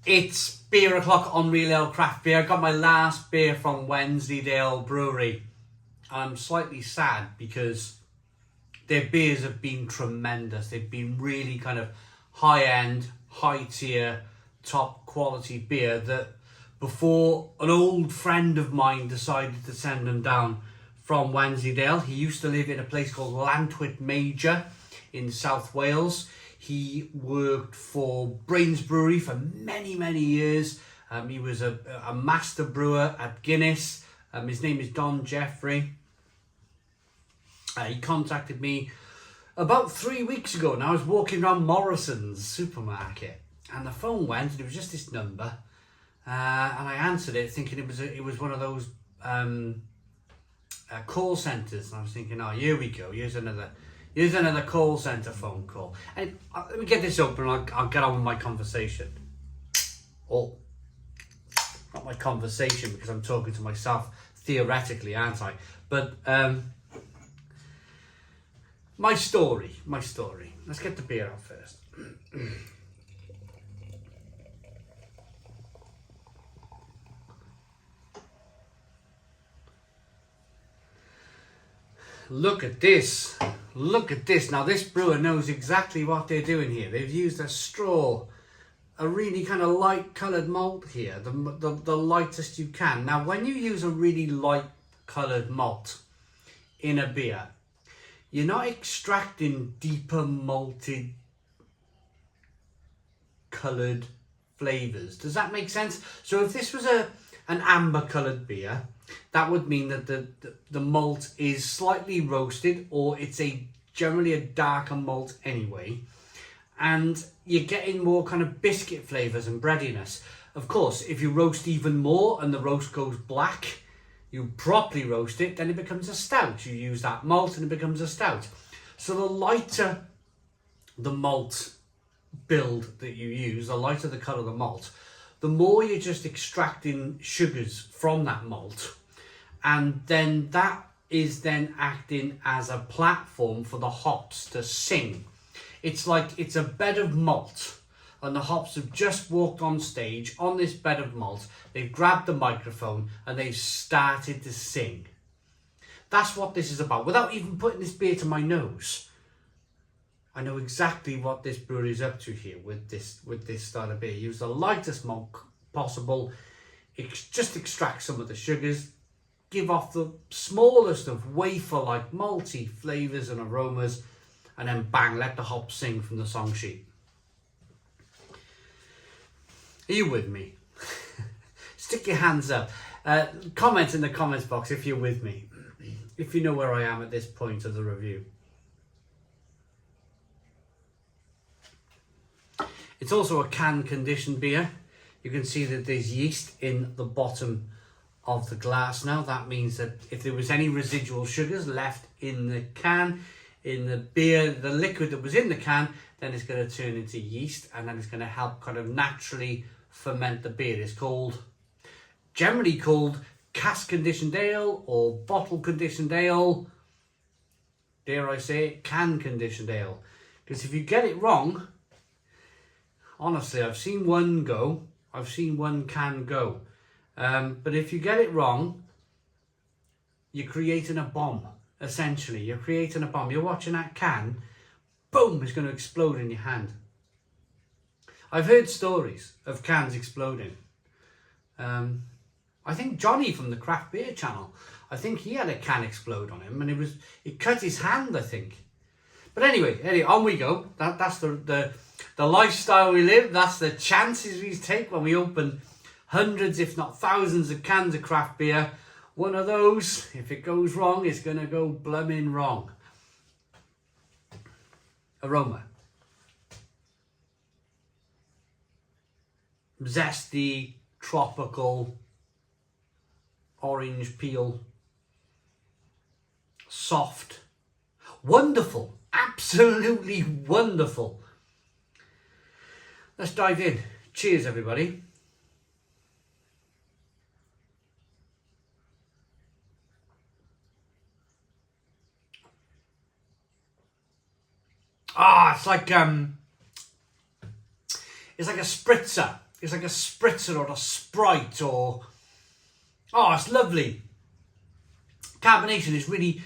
It's beer o'clock on Real Ale Craft Beer. I got my last beer from Wensleydale Brewery. I'm slightly sad because their beers have been tremendous. They've been really kind of high-end, high-tier, top-quality beer that before an old friend of mine decided to send them down from Wensleydale. He used to live in a place called Llantwit Major in South Wales. He worked for Brewing Brewery for many years. He was a master brewer at Guinness. His name is Don Jeffrey. He contacted me about 3 weeks ago, and I was walking around Morrison's supermarket, and the phone went, and it was just this number, and I answered it thinking it was one of those call centres, and I was thinking, oh, here we go, here's another call centre phone call. And let me get this open, and I'll get on with my conversation. Oh, not my conversation, because I'm talking to myself theoretically, aren't I? But my story. Let's get the beer out first. Look at this. Now this brewer knows exactly what they're doing here. They've used a straw, a really kind of light coloured malt here, the lightest you can. Now when you use a really light coloured malt in a beer, you're not extracting deeper malted coloured flavours. Does that make sense? So if this was an amber coloured beer, that would mean that the malt is slightly roasted, or it's generally a darker malt anyway, and you're getting more kind of biscuit flavours and breadiness. Of course, if you roast even more and the roast goes black, you properly roast it, then it becomes a stout. You use that malt and it becomes a stout. So the lighter the malt build that you use, the lighter the colour of the malt, the more you're just extracting sugars from that malt, and then that is then acting as a platform for the hops to sing. It's like it's a bed of malt, and the hops have just walked on stage on this bed of malt. They've grabbed the microphone and they've started to sing. That's what this is about. Without even putting this beer to my nose, I know exactly what this brewery is up to here with this style of beer. Use the lightest malt possible, just extract some of the sugars, give off the smallest of wafer-like malty flavours and aromas, and then bang, let the hops sing from the song sheet. Are you with me? Stick your hands up. Comment in the comments box if you're with me, if you know where I am at this point of the review. It's also a can conditioned beer. You can see that there's yeast in the bottom of the glass now. That means that if there was any residual sugars left in the can, in the beer, the liquid that was in the can, then it's going to turn into yeast, and then it's going to help kind of naturally ferment the beer. It's generally called cask conditioned ale or bottle conditioned ale. Dare I say it, can conditioned ale. Because if you get it wrong, honestly, I've seen one can go. But if you get it wrong, you're creating a bomb, essentially. You're creating a bomb. You're watching that can, boom, it's going to explode in your hand. I've heard stories of cans exploding. I think Johnny from the Craft Beer channel, I think he had a can explode on him, and it cut his hand, I think. But anyway, on we go. That's the lifestyle we live. That's the chances we take when we open hundreds, if not thousands, of cans of craft beer. One of those, if it goes wrong, it's going to go blooming wrong. Aroma. Zesty, tropical, orange peel. Soft. Wonderful. Absolutely wonderful. Let's dive in. Cheers, everybody. It's like a spritzer. it's like a spritzer or a Sprite or, oh, it's lovely. Carbonation is really,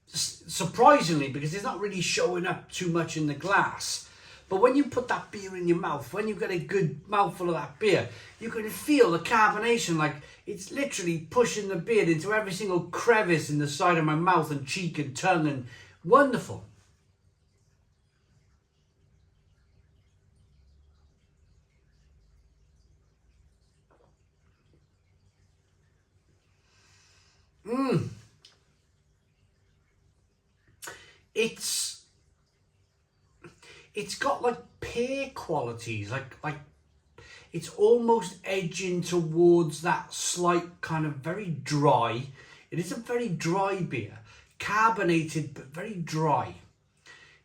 surprisingly, because it's not really showing up too much in the glass. But when you put that beer in your mouth, when you get a good mouthful of that beer, you can feel the carbonation, like it's literally pushing the beer into every single crevice in the side of my mouth and cheek and tongue, and wonderful. It's got like pear qualities, like it's almost edging towards that slight kind of very dry. It is a very dry beer, carbonated but very dry.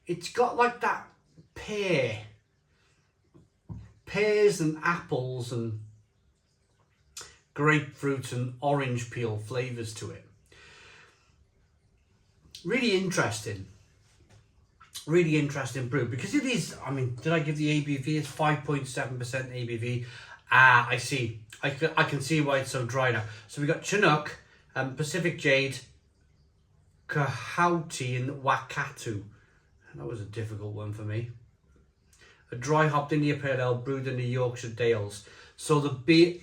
It's got like that pears and apples and grapefruit and orange peel flavours to it. Really interesting brew, because it is, I mean, did I give the ABV? It's 5.7% ABV. I see. I can see why it's so dry now. So we got Chinook, Pacific Jade, Kahauti and Wakatu. That was a difficult one for me. A dry hopped India Pale Ale brewed in the Yorkshire Dales. So the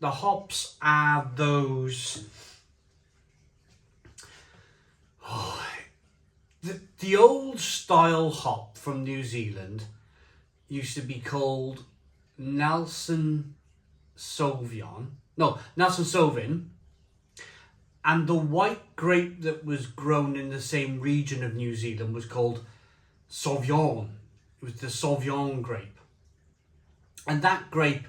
hops are those. The old style hop from New Zealand used to be called Nelson Sauvin, and the white grape that was grown in the same region of New Zealand was called Sauvignon. It was the Sauvignon grape, and that grape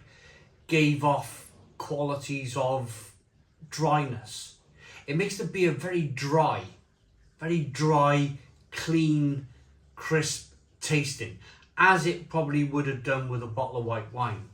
gave off qualities of dryness. It makes the beer very dry, clean, crisp tasting, as it probably would have done with a bottle of white wine.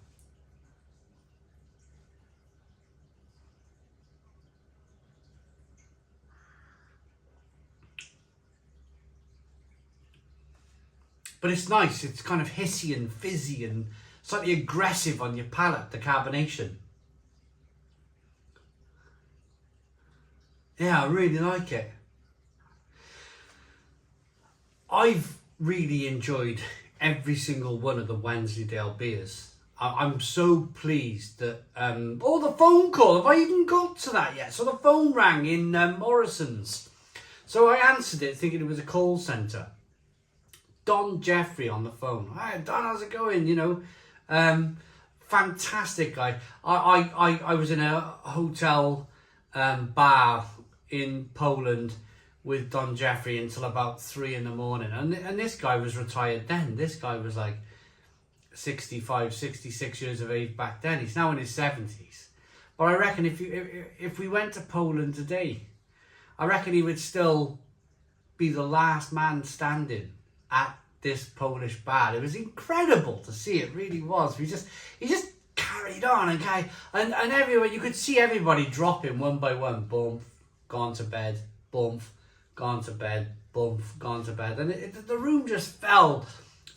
But it's nice, it's kind of hissy and fizzy and slightly aggressive on your palate, the carbonation. Yeah, I really like it. I've really enjoyed every single one of the Wensleydale beers. I'm so pleased that, the phone call, have I even got to that yet? So the phone rang in Morrison's. So I answered it thinking it was a call centre. Don Jeffrey on the phone. Hi Don, how's it going? Fantastic guy. I was in a hotel bar in Poland with Don Jeffrey until about 3 a.m, and this guy was retired then. This guy was like 65, 66 years of age back then. He's now in his 70s. But I reckon if we went to Poland today, I reckon he would still be the last man standing at this Polish bar. It was incredible to see. It really was. He just carried on and everywhere you could see everybody dropping one by one. Boom, gone to bed. Boom, gone to bed. Boom, gone to bed. And the room just fell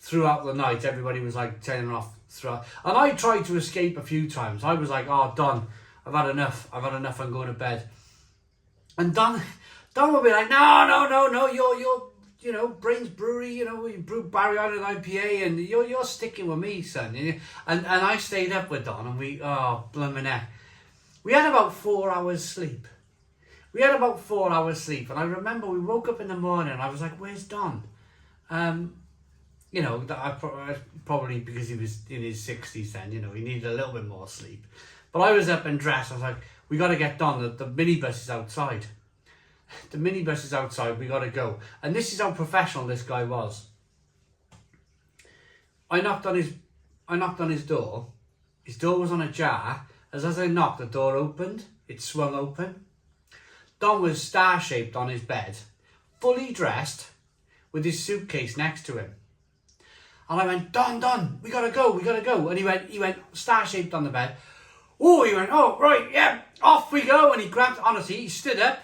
throughout the night. Everybody was like turning off throughout. And I tried to escape a few times. I was like, oh, Don, I've had enough. I'm going to bed. And Don would be like, no, you're Brains Brewery, we brew Barry Island IPA, and you're sticking with me, son. And I stayed up with Don, and blimmin' heck. We had about 4 hours sleep. And I remember we woke up in the morning, and I was like, where's Don? Probably because he was in his 60s then, he needed a little bit more sleep. But I was up and dressed. I was like, we got to get Don. The minibus is outside. We got to go. And this is how professional this guy was. I knocked on his door. His door was on a jar. As I knocked, the door opened. It swung open. Don was star-shaped on his bed, fully dressed, with his suitcase next to him. And I went, Don, we gotta go. And he went star-shaped on the bed. Oh, he went, oh, right, yeah, off we go. And he stood up,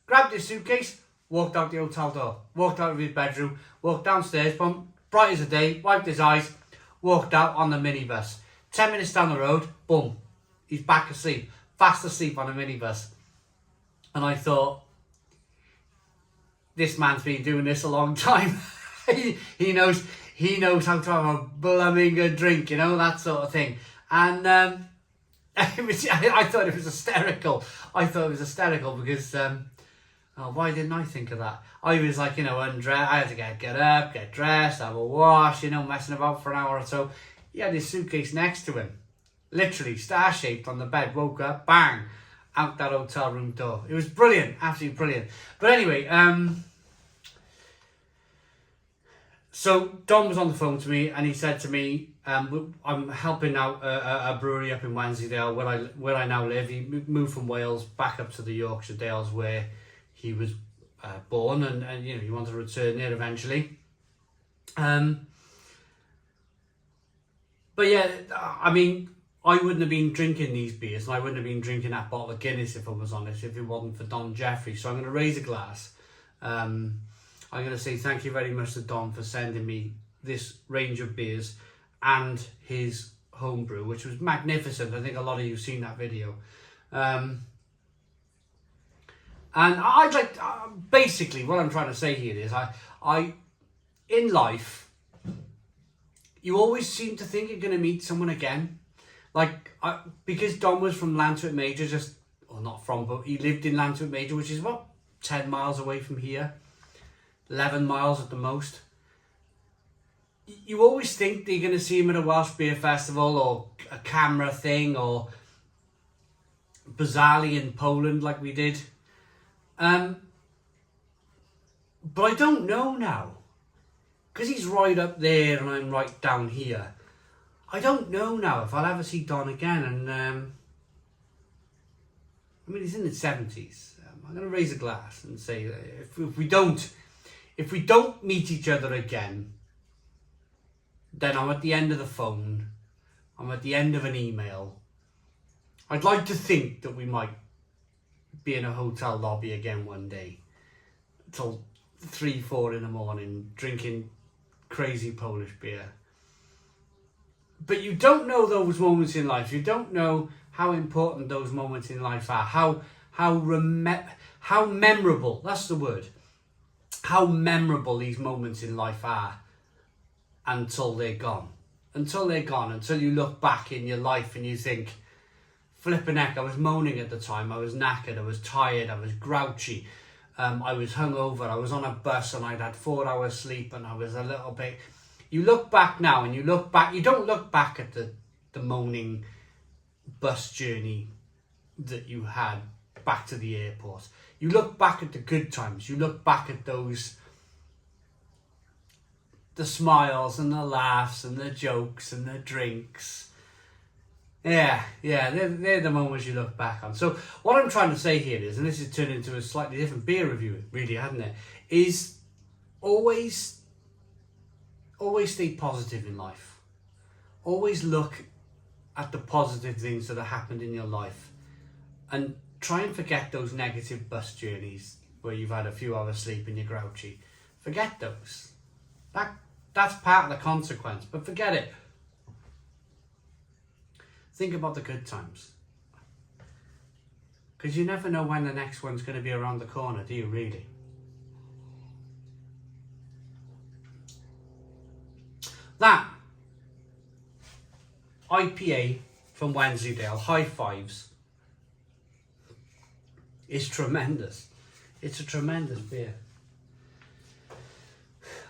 grabbed his suitcase, walked out the hotel door, walked out of his bedroom, walked downstairs, bright as a day, wiped his eyes, walked out on the minibus. 10 minutes down the road, boom, he's back asleep, fast asleep on a minibus. And I thought, this man's been doing this a long time. he knows how to have a blooming good drink, you know, that sort of thing. And I thought it was hysterical. I thought it was hysterical because, why didn't I think of that? I was like, you know, undressed. I had to get up, get dressed, have a wash, you know, messing about for an hour or so. He had his suitcase next to him, literally star-shaped on the bed. Woke up, bang, out that hotel room door. It was brilliant, absolutely brilliant. But anyway, so Don was on the phone to me and he said to me, I'm helping out a brewery up in Wensleydale where I now live. He moved from Wales back up to the Yorkshire Dales where he was born, and you know, he wanted to return there eventually. But yeah, I mean, I wouldn't have been drinking these beers, and I wouldn't have been drinking that bottle of Guinness, if I was honest, if it wasn't for Don Jeffrey. So I'm going to raise a glass. I'm going to say thank you very much to Don for sending me this range of beers and his homebrew, which was magnificent. I think a lot of you have seen that video. And I'd like, basically what I'm trying to say here is, I in life, you always seem to think you're going to meet someone again. Like, because Don was from Lantwick Major, but he lived in Lantwick Major, which is about 10 miles away from here. 11 miles at the most. You always think that you're going to see him at a Welsh Beer Festival or a camera thing or bizarrely in Poland like we did. But I don't know now. Because he's right up there and I'm right down here. I don't know now if I'll ever see Don again. And I mean, he's in his 70s. I'm going to raise a glass and say that if we don't meet each other again, then I'm at the end of the phone. I'm at the end of an email. I'd like to think that we might be in a hotel lobby again one day till 3-4 in the morning drinking crazy Polish beer. But you don't know those moments in life. You don't know how important those moments in life are. How memorable, that's the word. How memorable these moments in life are until they're gone. Until you look back in your life and you think, flipping heck, I was moaning at the time, I was knackered, I was tired, I was grouchy, I was hungover, I was on a bus and I'd had 4 hours sleep and I was a little bit... You look back now and you don't look back at the moaning bus journey that you had back to the airport. You look back at the good times. You look back at the smiles and the laughs and the jokes and the drinks. Yeah, they're the moments you look back on. So what I'm trying to say here is, and this has turned into a slightly different beer review, really, hasn't it? Is always stay positive in life. Always look at the positive things that have happened in your life, and try and forget those negative bus journeys where you've had a few hours sleep and you're grouchy. Forget those. That's part of the consequence, but forget it. Think about the good times. Because you never know when the next one's going to be around the corner, do you really? That IPA from Wensleydale, High Fives, is tremendous. It's a tremendous beer.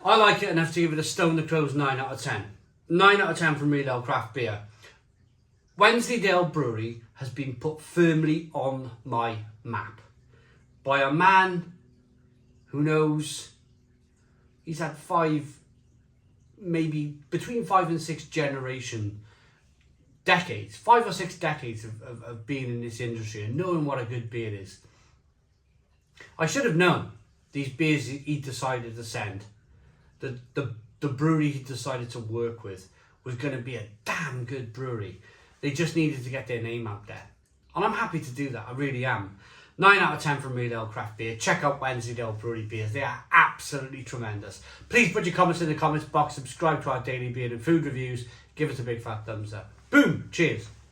I like it enough to give it a Stone the Crows 9 out of 10. 9 out of 10 from Real Ale Craft Beer. Wensleydale Brewery has been put firmly on my map by a man who knows he's had 5, maybe between 5 and 6 decades, 5 or 6 decades of being in this industry and knowing what a good beer is. I should have known these beers he decided to send, the brewery he decided to work with, was going to be a damn good brewery. They just needed to get their name out there. And I'm happy to do that, I really am. 9 out of 10 from Real Ale Craft Beer. Check out Wensleydale Brewery beers. They are absolutely tremendous. Please put your comments in the comments box. Subscribe to our daily beer and food reviews. Give us a big fat thumbs up. Boom! Cheers.